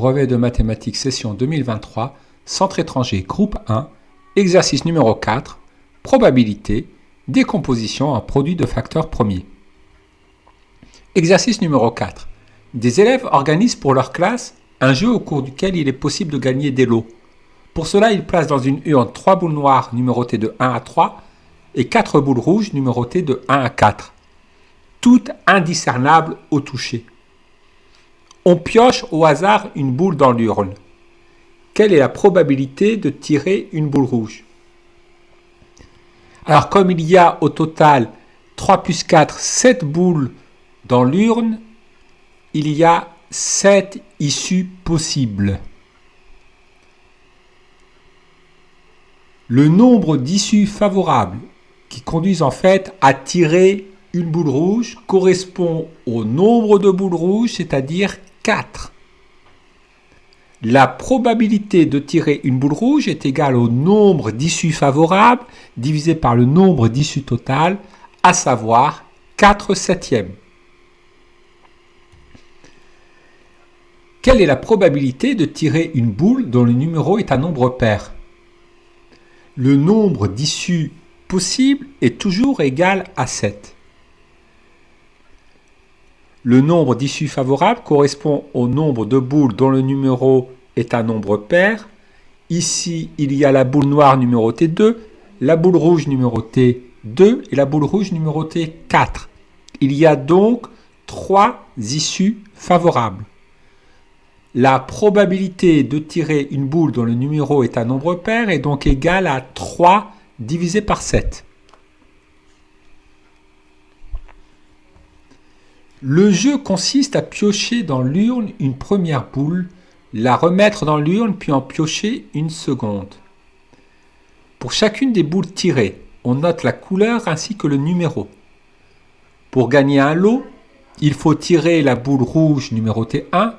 Brevet de mathématiques session 2023, Centre étranger groupe 1, exercice numéro 4, probabilité, décomposition en produits de facteurs premiers. Exercice numéro 4. Des élèves organisent pour leur classe un jeu au cours duquel il est possible de gagner des lots. Pour cela, ils placent dans une urne 3 boules noires numérotées de 1 à 3 et 4 boules rouges numérotées de 1 à 4, toutes indiscernables au toucher. On pioche au hasard une boule dans l'urne. Quelle est la probabilité de tirer une boule rouge? Alors, comme il y a au total 3 plus 4, 7 boules dans l'urne, il y a 7 issues possibles. Le nombre d'issues favorables qui conduisent en fait à tirer une boule rouge correspond au nombre de boules rouges, c'est-à-dire 4. La probabilité de tirer une boule rouge est égale au nombre d'issues favorables divisé par le nombre d'issues totales, à savoir 4 septièmes. Quelle est la probabilité de tirer une boule dont le numéro est un nombre pair? Le nombre d'issues possibles est toujours égal à 7. Le nombre d'issues favorables correspond au nombre de boules dont le numéro est un nombre pair. Ici, il y a la boule noire numérotée 2, la boule rouge numérotée 2 et la boule rouge numérotée 4. Il y a donc 3 issues favorables. La probabilité de tirer une boule dont le numéro est un nombre pair est donc égale à 3 divisé par 7. Le jeu consiste à piocher dans l'urne une première boule, la remettre dans l'urne puis en piocher une seconde. Pour chacune des boules tirées, on note la couleur ainsi que le numéro. Pour gagner un lot, il faut tirer la boule rouge numérotée 1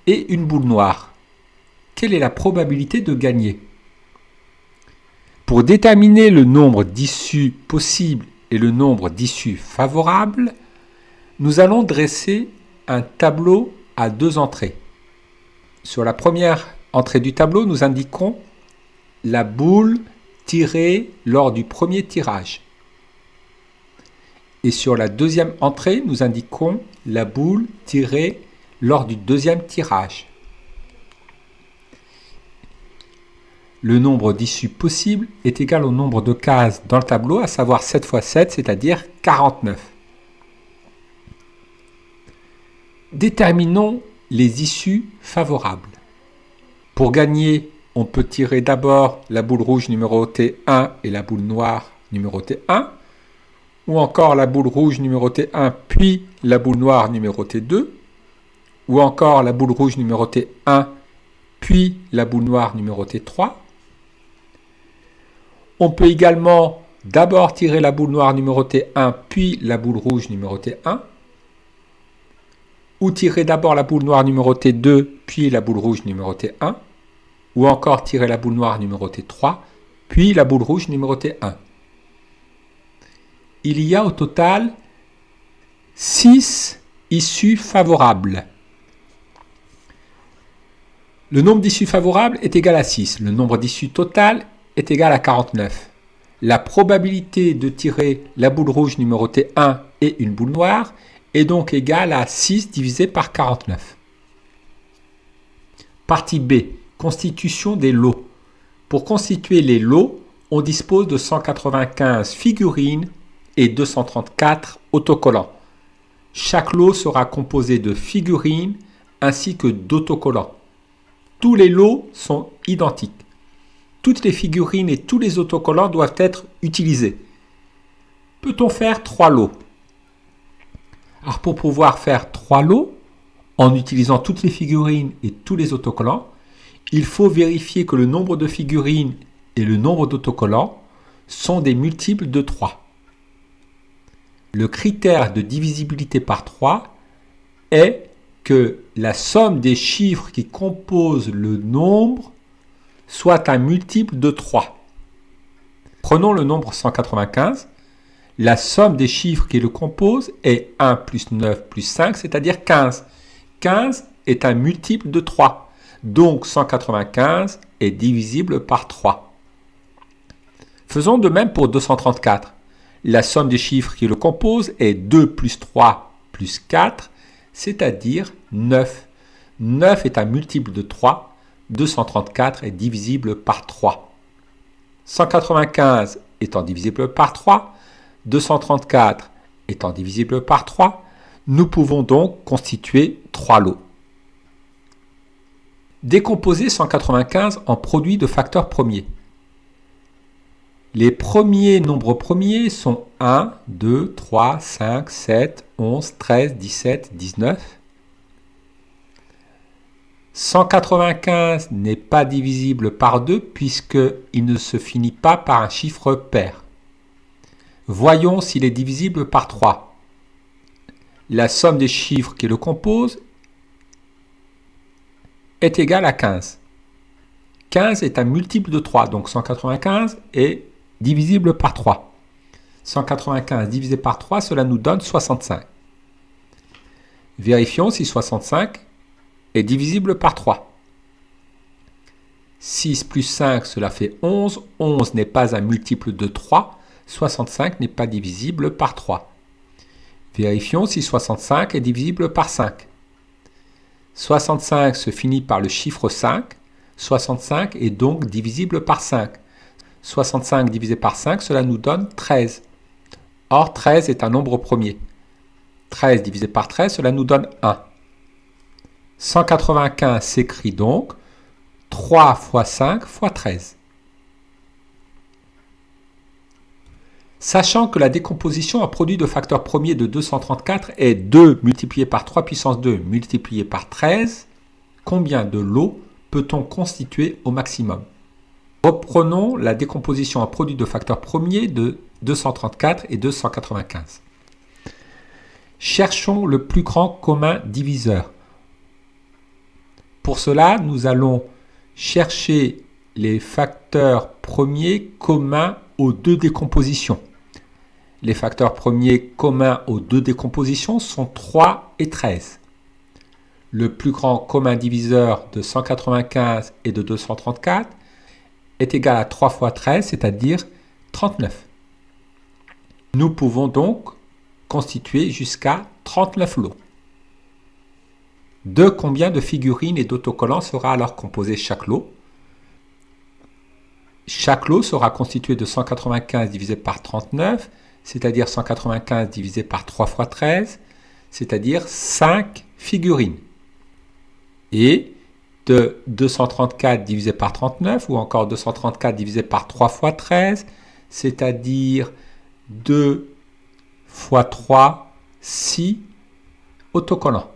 et une boule noire. Quelle est la probabilité de gagner? Pour déterminer le nombre d'issues possibles et le nombre d'issues favorables, nous allons dresser un tableau à 2 entrées. Sur la première entrée du tableau, nous indiquons la boule tirée lors du premier tirage. Et sur la deuxième entrée, nous indiquons la boule tirée lors du deuxième tirage. Le nombre d'issues possibles est égal au nombre de cases dans le tableau, à savoir 7 x 7, c'est-à-dire 49. Déterminons les issues favorables. Pour gagner, on peut tirer d'abord la boule rouge numérotée 1 et la boule noire numérotée 1, ou encore la boule rouge numérotée 1 puis la boule noire numérotée 2, ou encore la boule rouge numérotée 1 puis la boule noire numérotée 3. On peut également d'abord tirer la boule noire numérotée 1 puis la boule rouge numérotée 1, ou tirer d'abord la boule noire numérotée 2 puis la boule rouge numérotée 1, ou encore tirer la boule noire numérotée 3 puis la boule rouge numérotée 1. Il y a au total 6 issues favorables. Le nombre d'issues favorables est égal à 6. Le nombre d'issues totales est égal à 49. La probabilité de tirer la boule rouge numérotée 1 et une boule noire est donc égale à 6 divisé par 49. Partie B. Constitution des lots. Pour constituer les lots, on dispose de 195 figurines et 234 autocollants. Chaque lot sera composé de figurines ainsi que d'autocollants. Tous les lots sont identiques. Toutes les figurines et tous les autocollants doivent être utilisés. Peut-on faire 3 lots? Alors pour pouvoir faire 3 lots, en utilisant toutes les figurines et tous les autocollants, il faut vérifier que le nombre de figurines et le nombre d'autocollants sont des multiples de 3. Le critère de divisibilité par 3 est que la somme des chiffres qui composent le nombre soit un multiple de 3. Prenons le nombre 195. La somme des chiffres qui le composent est 1 plus 9 plus 5, c'est-à-dire 15. 15 est un multiple de 3. Donc 195 est divisible par 3. Faisons de même pour 234. La somme des chiffres qui le composent est 2 plus 3 plus 4, c'est-à-dire 9. 9 est un multiple de 3. 234 est divisible par 3. 195 étant divisible par 3, 234 étant divisible par 3, nous pouvons donc constituer 3 lots. Décomposer 195 en produit de facteurs premiers. Les premiers nombres premiers sont 1, 2, 3, 5, 7, 11, 13, 17, 19. 195 n'est pas divisible par 2 puisqu'il ne se finit pas par un chiffre pair. Voyons s'il est divisible par 3. La somme des chiffres qui le composent est égale à 15. 15 est un multiple de 3, donc 195 est divisible par 3. 195 divisé par 3, cela nous donne 65. Vérifions si 65 est divisible par 3. 6 plus 5, cela fait 11. 11 n'est pas un multiple de 3. 65 n'est pas divisible par 3. Vérifions si 65 est divisible par 5. 65 se finit par le chiffre 5. 65 est donc divisible par 5. 65 divisé par 5, cela nous donne 13. Or, 13 est un nombre premier. 13 divisé par 13, cela nous donne 1. 195 s'écrit donc 3 fois 5 fois 13. Sachant que la décomposition en produit de facteurs premiers de 234 est 2 multiplié par 3 puissance 2 multiplié par 13, combien de lots peut-on constituer au maximum? Reprenons la décomposition en produit de facteurs premiers de 234 et 295. Cherchons le plus grand commun diviseur. Pour cela, nous allons chercher les facteurs premiers communs aux deux décompositions. Les facteurs premiers communs aux deux décompositions sont 3 et 13. Le plus grand commun diviseur de 195 et de 234 est égal à 3 fois 13, c'est-à-dire 39. Nous pouvons donc constituer jusqu'à 39 lots. De combien de figurines et d'autocollants sera alors composé chaque lot? Chaque lot sera constitué de 195 divisé par 39, c'est-à-dire 195 divisé par 3 fois 13, c'est-à-dire 5 figurines. Et de 234 divisé par 39, ou encore 234 divisé par 3 fois 13, c'est-à-dire 2 fois 3, 6 autocollants.